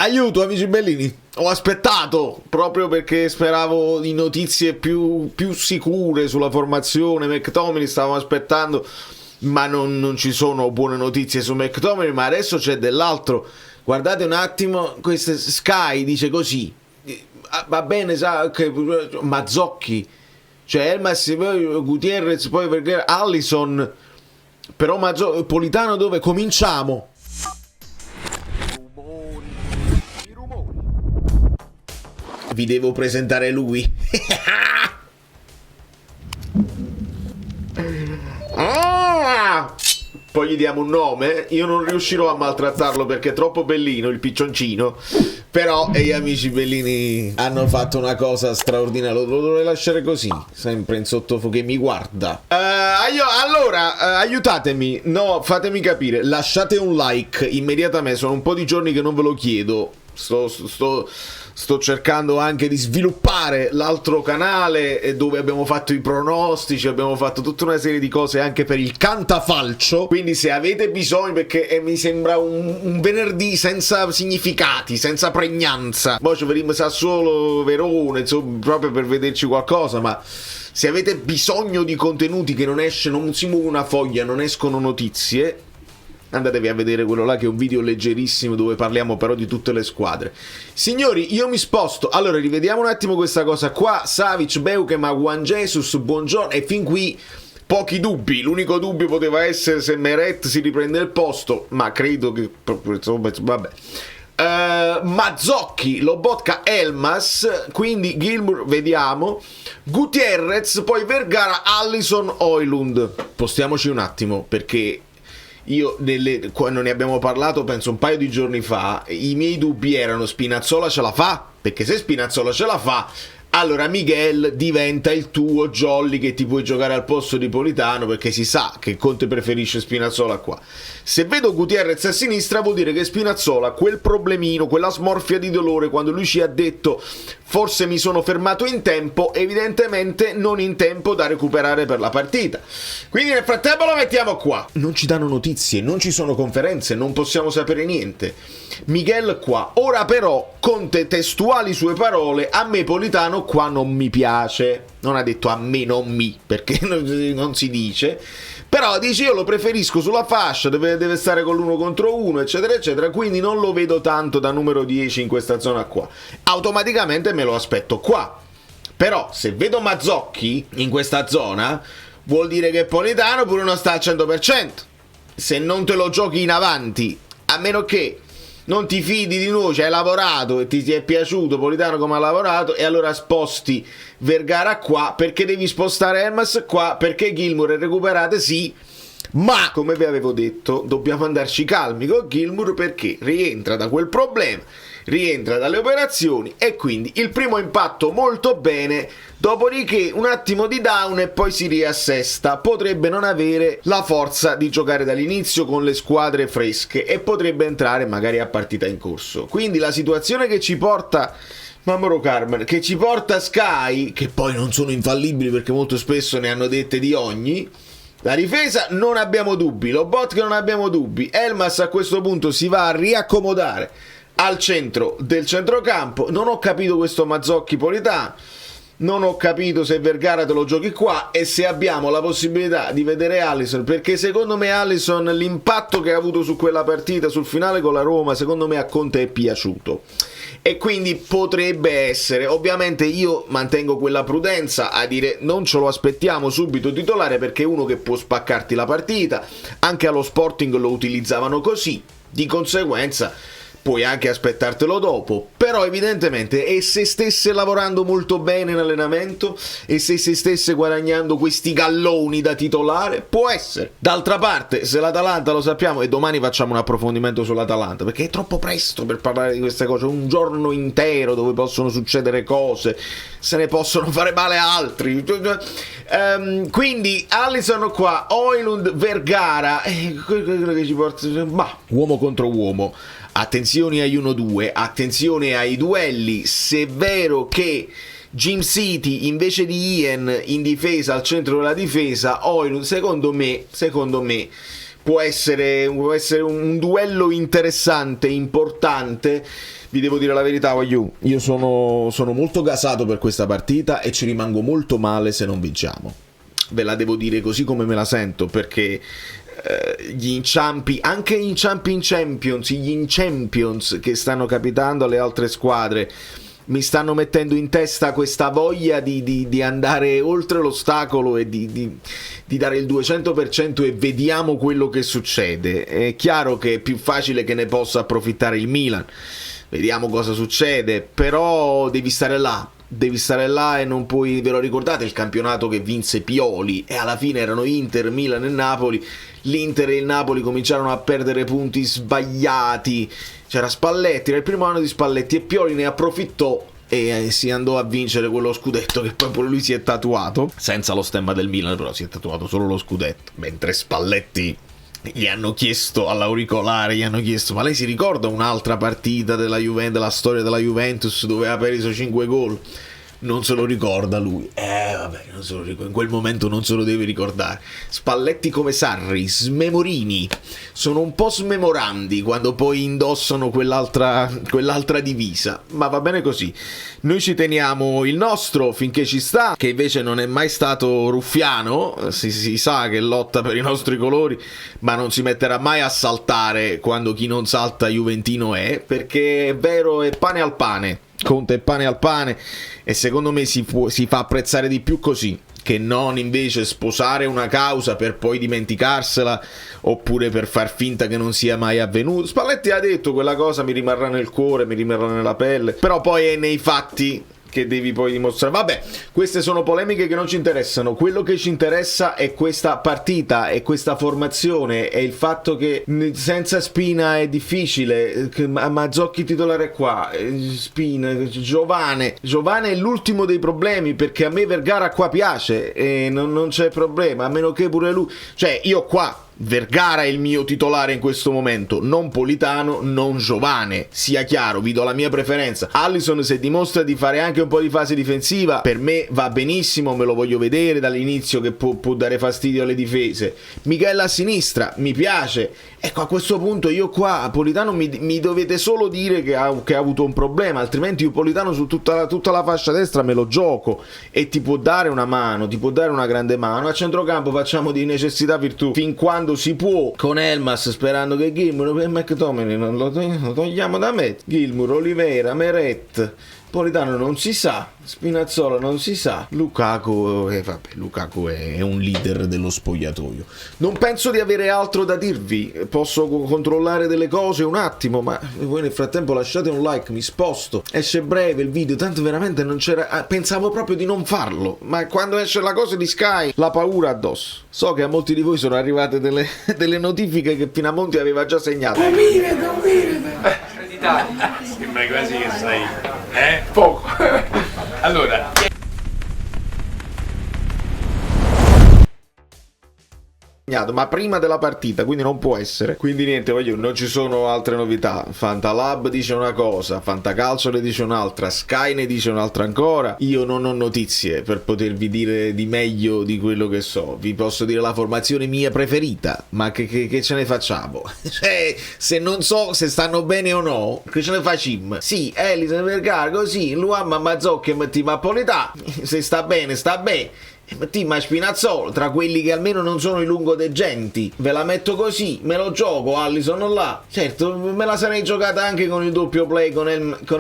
Aiuto amici bellini, ho aspettato proprio perché speravo di notizie più sicure sulla formazione. McTominay stavamo aspettando, ma non ci sono buone notizie su McTominay, ma adesso c'è dell'altro. Guardate un attimo, questa Sky dice così, va bene, sa che Mazzocchi, cioè Elmas, poi Gutierrez, poi perché Allison, però Politano dove? Cominciamo. Vi devo presentare lui. Poi gli diamo un nome. Io non riuscirò a maltrattarlo perché è troppo bellino il piccioncino. Però gli amici bellini hanno fatto una cosa straordinaria. Lo dovrei lasciare così, sempre in sottofondo che mi guarda. Allora, aiutatemi. No, fatemi capire. Lasciate un like immediatamente. Sono un po' di giorni che non ve lo chiedo. Sto cercando anche di sviluppare l'altro canale dove abbiamo fatto i pronostici, abbiamo fatto tutta una serie di cose anche per il cantafalcio. Quindi se avete bisogno, perché mi sembra un venerdì senza significati, senza pregnanza. Poi ci vedremo Sassuolo, Verone, insomma, proprio per vederci qualcosa, ma se avete bisogno di contenuti che non esce, non si muove una foglia, non escono notizie, andatevi a vedere quello là che è un video leggerissimo dove parliamo però di tutte le squadre. Signori, io mi sposto. Allora, rivediamo un attimo questa cosa qua. Savic, Beukema, Juan Jesus, buongiorno. E fin qui pochi dubbi. L'unico dubbio poteva essere se Meret si riprende il posto, ma credo che insomma, vabbè. Mazzocchi, Lobotka, Elmas, quindi Gilmour, vediamo, Gutierrez, poi Vergara, Allison, Højlund. Postiamoci un attimo perché io quando ne abbiamo parlato penso un paio di giorni fa, i miei dubbi erano: Spinazzola ce la fa? Perché se Spinazzola ce la fa, allora Miguel diventa il tuo Jolly che ti puoi giocare al posto di Politano, perché si sa che Conte preferisce Spinazzola qua. Se vedo Gutierrez a sinistra vuol dire che Spinazzola quel problemino, quella smorfia di dolore quando lui ci ha detto forse mi sono fermato in tempo, evidentemente non in tempo da recuperare per la partita. Quindi nel frattempo lo mettiamo qua. Non ci danno notizie, non ci sono conferenze, non possiamo sapere niente. Miguel qua. Ora però Conte, testuali sue parole: a me Politano qua non mi piace. Non ha detto a me non mi, perché non si dice, però dice io lo preferisco sulla fascia, deve stare con l'uno contro uno, eccetera eccetera, quindi non lo vedo tanto da numero 10 in questa zona qua. Automaticamente me lo aspetto qua. Però se vedo Mazzocchi in questa zona vuol dire che Politano pure non sta al 100%. Se non te lo giochi in avanti, a meno che non ti fidi di noi, ci hai lavorato e ti è piaciuto Politano come ha lavorato, e allora sposti Vergara qua, perché devi spostare Elmas qua, perché Gilmour è recuperate, sì, ma come vi avevo detto dobbiamo andarci calmi con Gilmour perché rientra da quel problema, rientra dalle operazioni, e quindi il primo impatto molto bene, dopodiché un attimo di down e poi si riassesta. Potrebbe non avere la forza di giocare dall'inizio con le squadre fresche e potrebbe entrare magari a partita in corso. Quindi la situazione che ci porta Mauro Carmen, che ci porta Sky, che poi non sono infallibili perché molto spesso ne hanno dette di ogni. La difesa non abbiamo dubbi, Lobotka non abbiamo dubbi, Elmas a questo punto si va a riaccomodare al centro del centrocampo. Non ho capito questo Mazzocchi Politano, non ho capito se Vergara te lo giochi qua e se abbiamo la possibilità di vedere Allison, perché secondo me Allison, l'impatto che ha avuto su quella partita, sul finale con la Roma, secondo me a Conte è piaciuto e quindi potrebbe essere. Ovviamente io mantengo quella prudenza a dire non ce lo aspettiamo subito titolare, perché è uno che può spaccarti la partita, anche allo Sporting lo utilizzavano così, di conseguenza puoi anche aspettartelo dopo. Però evidentemente, e se stesse lavorando molto bene in allenamento e se si stesse guadagnando questi galloni da titolare, può essere. D'altra parte, se l'Atalanta, lo sappiamo, e domani facciamo un approfondimento sull'Atalanta perché è troppo presto per parlare di queste cose, un giorno intero dove possono succedere cose, se ne possono fare male altri, quindi Allison qua, Højlund, Vergara, quello che ci porta, ma uomo contro uomo. Attenzione agli 1-2, attenzione ai duelli. Se è vero che Jim City invece di Ian in difesa, al centro della difesa, Højlund secondo me può essere un duello interessante, importante. Vi devo dire la verità, io sono molto gasato per questa partita e ci rimango molto male se non vinciamo. Ve la devo dire così come me la sento, perché gli inciampi, anche gli inciampi in Champions, gli in-champions che stanno capitando alle altre squadre, mi stanno mettendo in testa questa voglia di andare oltre l'ostacolo e di dare il 200% e vediamo quello che succede. È chiaro che è più facile che ne possa approfittare il Milan, vediamo cosa succede, però devi stare là e non puoi. Ve lo ricordate il campionato che vinse Pioli e alla fine erano Inter, Milan e Napoli? L'Inter e il Napoli cominciarono a perdere punti sbagliati, c'era Spalletti, era il primo anno di Spalletti e Pioli ne approfittò e si andò a vincere quello scudetto che poi pure lui si è tatuato, senza lo stemma del Milan, però si è tatuato solo lo scudetto, mentre Spalletti gli hanno chiesto all'auricolare, ma lei si ricorda un'altra partita della Juventus, della storia della Juventus dove ha preso 5 gol? Non se lo ricorda lui. Vabbè, non se lo ricorda. In quel momento non se lo deve ricordare. Spalletti come Sarri, smemorini, sono un po' smemorandi quando poi indossano quell'altra divisa, ma va bene così. Noi ci teniamo il nostro finché ci sta, che invece non è mai stato ruffiano, si sa che lotta per i nostri colori, ma non si metterà mai a saltare quando chi non salta juventino è, perché è vero, è pane al pane. Conte è pane al pane e secondo me si fa apprezzare di più così che non invece sposare una causa per poi dimenticarsela oppure per far finta che non sia mai avvenuto. Spalletti ha detto quella cosa, mi rimarrà nel cuore, mi rimarrà nella pelle, però poi è nei fatti che devi poi dimostrare. Vabbè, queste sono polemiche che non ci interessano. Quello che ci interessa è questa partita e questa formazione e il fatto che senza Spina è difficile. Mazzocchi titolare qua, Spina, Giovane è l'ultimo dei problemi, perché a me Vergara qua piace e non c'è problema, a meno che pure lui, cioè io qua Vergara è il mio titolare in questo momento, non Politano, non Giovane, sia chiaro, vi do la mia preferenza. Alisson, se dimostra di fare anche un po' di fase difensiva, per me va benissimo, me lo voglio vedere dall'inizio che può dare fastidio alle difese. Michela a sinistra, mi piace. Ecco, a questo punto io qua Politano mi dovete solo dire che ha avuto un problema, altrimenti io Politano su tutta la fascia destra me lo gioco e ti può dare una mano, ti può dare una grande mano. A centrocampo facciamo di necessità virtù fin quando si può, con Elmas, sperando che Gilmour e McTominay non lo togliamo da me. Gilmour, Olivera, Meret, Politano non si sa, Spinazzola non si sa, Lukaku è un leader dello spogliatoio. Non penso di avere altro da dirvi, posso controllare delle cose un attimo, ma voi nel frattempo lasciate un like, mi sposto, esce breve il video, tanto veramente non c'era, pensavo proprio di non farlo, ma quando esce la cosa di Sky, la paura addosso. So che a molti di voi sono arrivate delle notifiche che Pinamonti aveva già segnato. Sembra quasi che sai, poco. Allora, ma prima della partita, quindi non può essere. Quindi niente, non ci sono altre novità. Fantalab dice una cosa, Fantacalcio ne dice un'altra, Sky ne dice un'altra ancora. Io non ho notizie per potervi dire di meglio di quello che so. Vi posso dire la formazione mia preferita, ma che ce ne facciamo? Cioè, se non so se stanno bene o no, che ce ne facciamo? Sì, Ellison, Vergara, così, Luamma, Mazzocchi e metti Napolità. Se sta bene, sta bene. Ma Spinazzola, tra quelli che almeno non sono i lungodegenti, ve la metto così, me lo gioco, Alisson là. Certo, me la sarei giocata anche con il doppio play con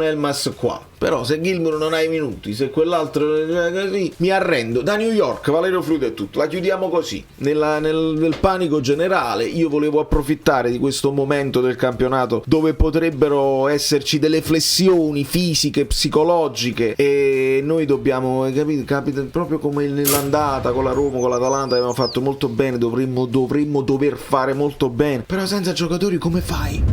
Elmas qua. Però se Gilmour non ha i minuti, se quell'altro così, mi arrendo. Da New York, Valerio Fluido è tutto. La chiudiamo così. Nel panico generale, io volevo approfittare di questo momento del campionato dove potrebbero esserci delle flessioni fisiche, psicologiche, e noi dobbiamo, capite, proprio come nell'andata con la Roma, con l'Atalanta abbiamo fatto molto bene, dovremmo dover fare molto bene. Però senza giocatori come fai?